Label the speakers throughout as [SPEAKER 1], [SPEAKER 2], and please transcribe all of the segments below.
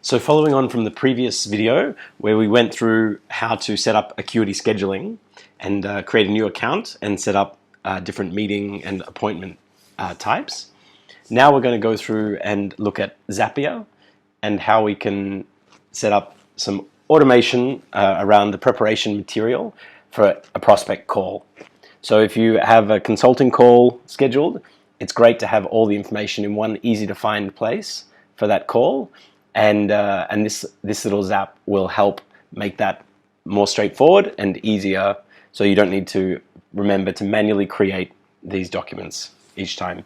[SPEAKER 1] So following on from the previous video where we went through how to set up Acuity Scheduling and create a new account and set up different meeting and appointment types, now we're going to go through and look at Zapier and how we can set up some automation around the preparation material for a prospect call. So if you have a consulting call scheduled, it's great to have all the information in one easy to find place for that call. And this little Zap will help make that more straightforward and easier, so you don't need to remember to manually create these documents each time.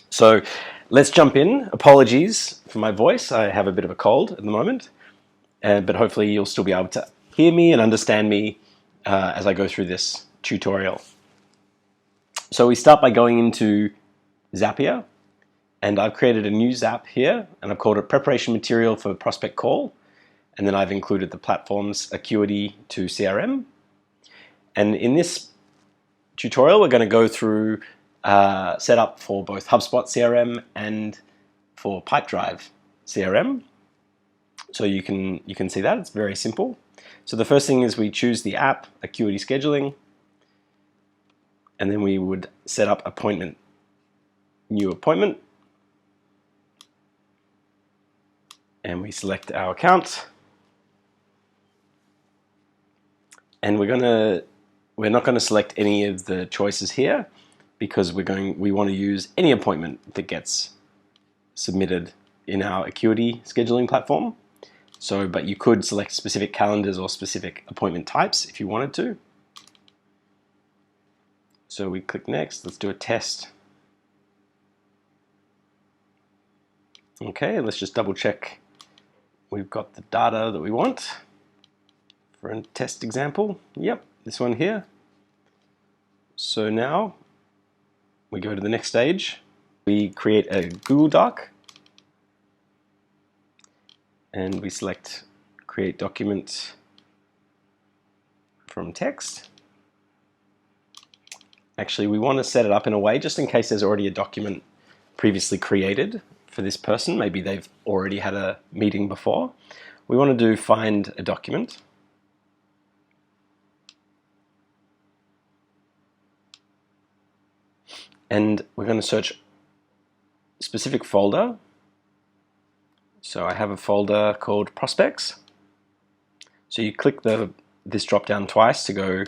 [SPEAKER 1] So let's jump in. Apologies for my voice. I have a bit of a cold at the moment, but hopefully you'll still be able to hear me and understand me as I go through this tutorial. So we start by going into Zapier. And I've created a new Zap here, and I've called it Preparation Material for Prospect Call. And then I've included the platforms Acuity to CRM. And in this tutorial, we're going to go through setup for both Hubspot CRM and for Pipedrive CRM. So you can see that it's very simple. So the first thing is we choose the app, Acuity Scheduling, and then we would set up appointment, new appointment. And we select our account, and we're not going to select any of the choices here because we want to use any appointment that gets submitted in our Acuity scheduling platform. So, but you could select specific calendars or specific appointment types if you wanted to. So we click next. Let's do a test. Okay, let's just double check we've got the data that we want for a test example. Yep, this one here. So now we go to the next stage. We create a Google Doc and we select create document from text. Actually, we want to set it up in a way just in case there's already a document previously created for this person. Maybe they've already had a meeting before. We want to do find a document. And we're going to search a specific folder. So I have a folder called prospects. So you click this drop down twice to go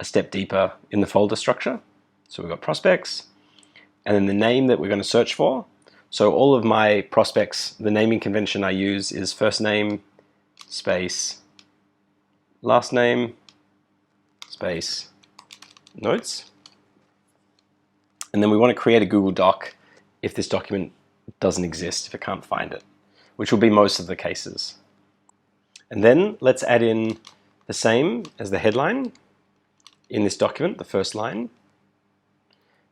[SPEAKER 1] a step deeper in the folder structure. So we've got prospects and then the name that we're going to search for. So all of my prospects, the naming convention I use is first name, space, last name, space, notes. And then we want to create a Google Doc if this document doesn't exist, if it can't find it, which will be most of the cases. And then let's add in the same as the headline in this document, the first line.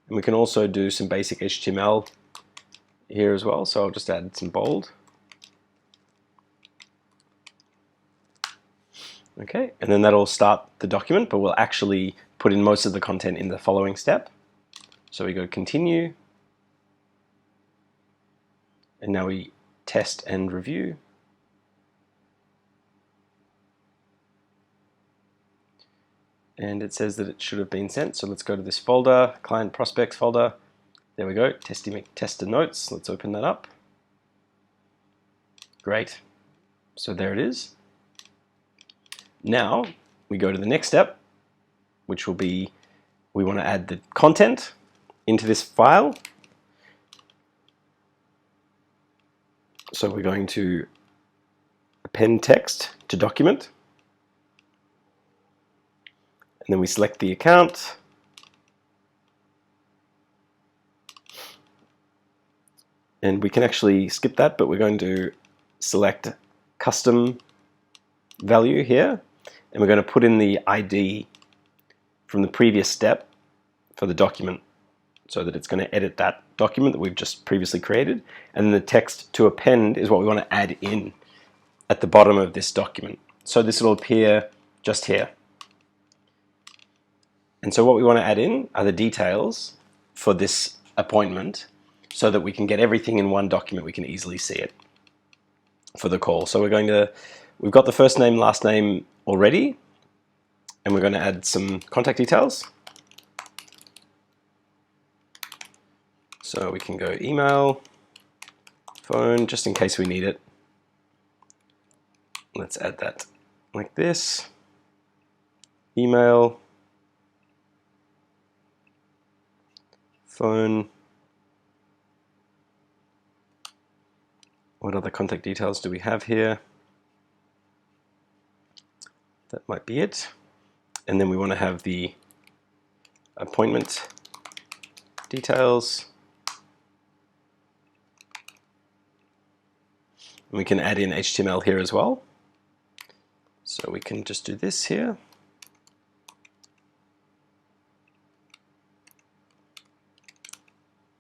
[SPEAKER 1] And we can also do some basic HTML here as well, so I'll just add some bold. Okay, and then that'll start the document, but we'll actually put in most of the content in the following step. So we go continue, and now we test and review. And it says that it should have been sent, so let's go to this folder, client prospects folder. There we go, tester notes. Let's open that up. Great. So there it is. Now we go to the next step, which will be we want to add the content into this file. So we're going to append text to document. And then we select the account. And we can actually skip that, but we're going to select custom value here. And we're going to put in the ID from the previous step for the document so that it's going to edit that document that we've just previously created. And then the text to append is what we want to add in at the bottom of this document. So this will appear just here. And so what we want to add in are the details for this appointment so that we can get everything in one document, we can easily see it. for the call. So we've got the first name, last name already, and we're going to add some contact details. So we can go email, phone, just in case we need it. Let's add that like this. Email, phone. What other contact details do we have here? That might be it. And then we want to have the appointment details. And we can add in HTML here as well. So we can just do this here.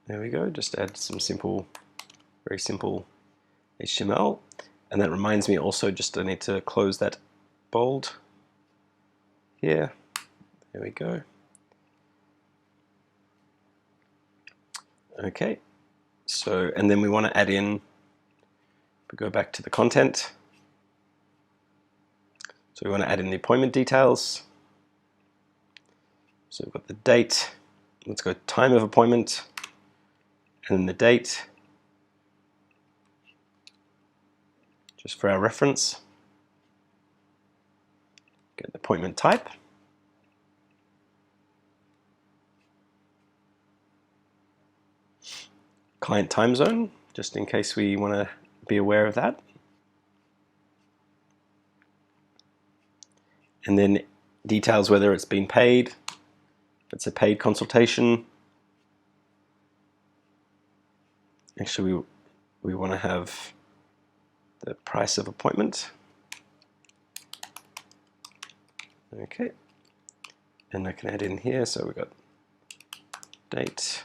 [SPEAKER 1] There we go, just add some simple, very simple HTML. And that reminds me also, I need to close that bold here. There we go. Okay, so, and then we want to add in, we go back to the content. So we want to add in the appointment details. So we've got the date, let's go time of appointment, and then the date, just for our reference. Get the appointment type. Client time zone, just in case we want to be aware of that. And then details whether it's been paid, if it's a paid consultation. Actually, we want to have the price of appointment. Okay, and I can add in here, so we've got date,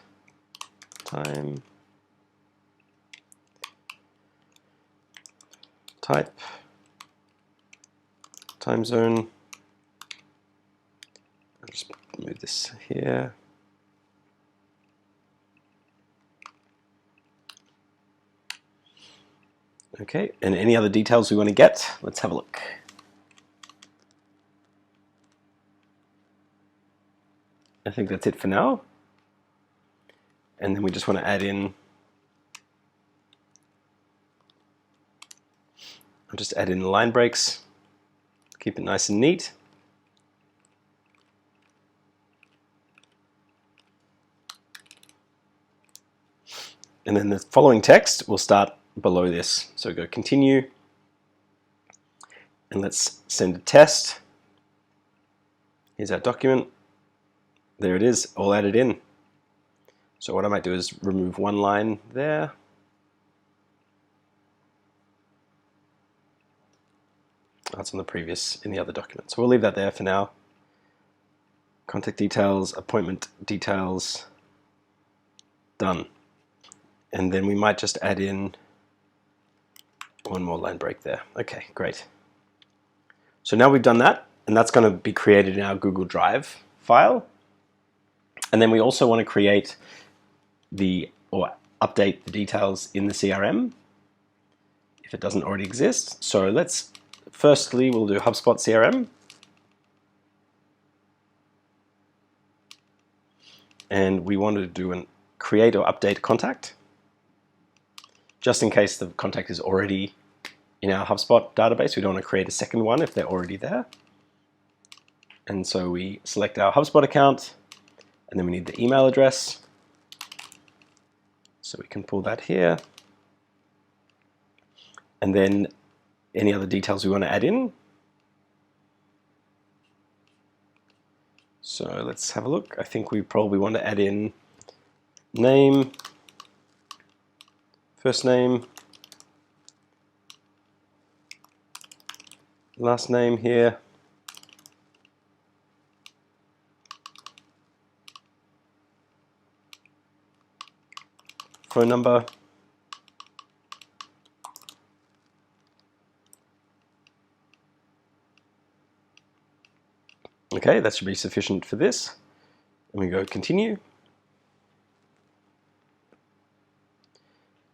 [SPEAKER 1] time, type, time zone. I'll just move this here. Okay, and any other details we want to get? Let's have a look. I think that's it for now. And then we just want to add in, I'll just add in line breaks, keep it nice and neat. And then the following text will start below this. So go continue, and let's send a test. Here's our document. There it is, all added in. So what I might do is remove one line there. That's on the previous, in the other document. So we'll leave that there for now. Contact details, appointment details, done. And then we might just add in one more line break there. Okay, great. So now we've done that, and that's going to be created in our Google Drive file. And then we also want to create or update the details in the CRM if it doesn't already exist. So firstly, we'll do Hubspot CRM. And we want to do create or update contact, just in case the contact is already in our HubSpot database. We don't want to create a second one if they're already there. And so we select our HubSpot account, and then we need the email address. So we can pull that here. And then any other details we want to add in. So let's have a look. I think we probably want to add in name, first name, last name here. Phone number. Okay, that should be sufficient for this. And we go continue.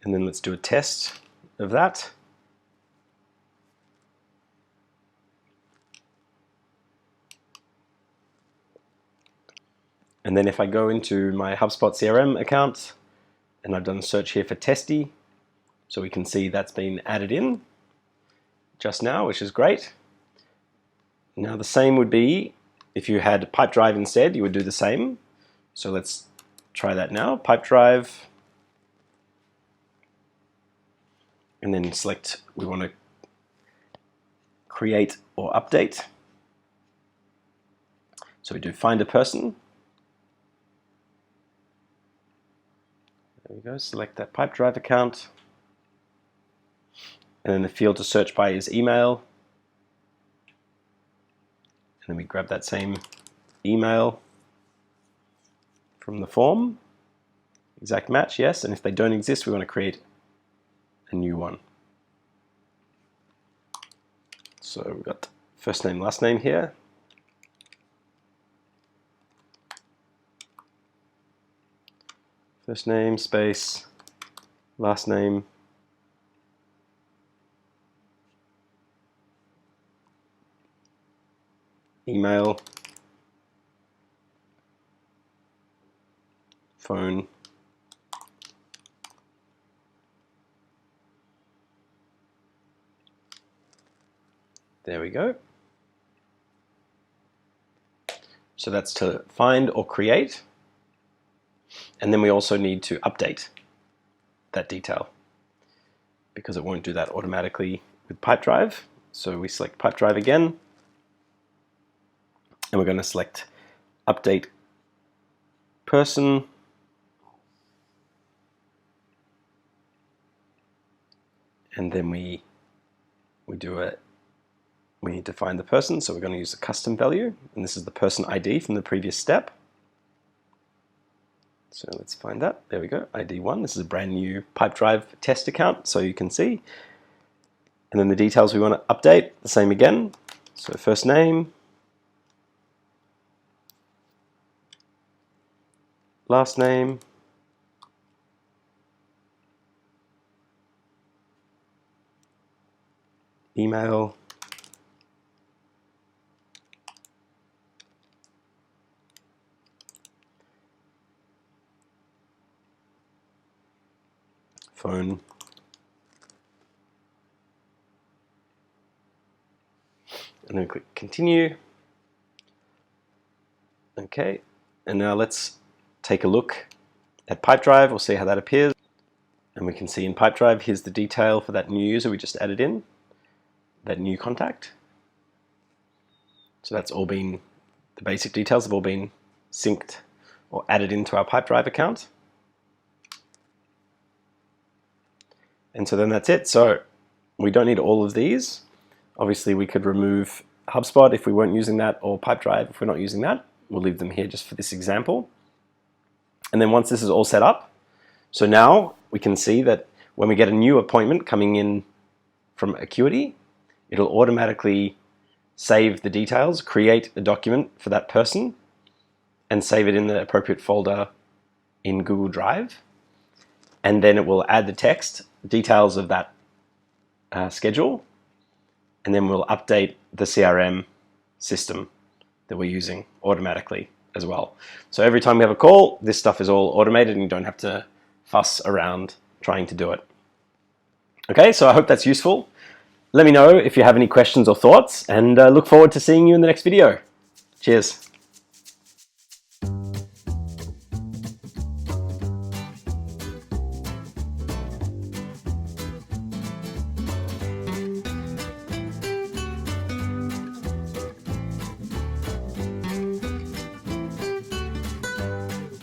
[SPEAKER 1] And then let's do a test of that. And then if I go into my HubSpot CRM account, and I've done a search here for Testy, so we can see that's been added in just now, which is great. Now the same would be if you had Pipedrive instead, you would do the same. So let's try that now. Pipedrive, and then select we want to create or update. So we do find a person. There we go, select that Pipedrive account. And then the field to search by is email. And then we grab that same email from the form. Exact match, yes. And if they don't exist, we want to create a new one. So we've got first name, last name here. First name, space, last name, email, phone, there we go. So that's to find or create. And then we also need to update that detail because it won't do that automatically with Pipedrive. So we select Pipedrive again, and we're going to select update person. And then we need to find the person, so we're going to use the custom value, and this is the person ID from the previous step. So let's find that. There we go, ID 1. This is a brand new Pipedrive test account, so you can see. And then the details we want to update, the same again. So first name, last name, email, phone, and then click continue. Okay, and now let's take a look at Pipedrive. We'll see how that appears. And we can see in Pipedrive, here's the detail for that new user we just added in, that new contact. So that's all been, the basic details have all been synced or added into our Pipedrive account. And so then that's it. So we don't need all of these. Obviously we could remove HubSpot if we weren't using that, or Pipedrive if we're not using that. We'll leave them here just for this example. And then once this is all set up, so now we can see that when we get a new appointment coming in from Acuity, it'll automatically save the details, create a document for that person, and save it in the appropriate folder in Google Drive. And then it will add the text, details of that schedule, and then we'll update the CRM system that we're using automatically as well. So every time we have a call, this stuff is all automated and you don't have to fuss around trying to do it. Okay, so I hope that's useful. Let me know if you have any questions or thoughts, and look forward to seeing you in the next video. Cheers.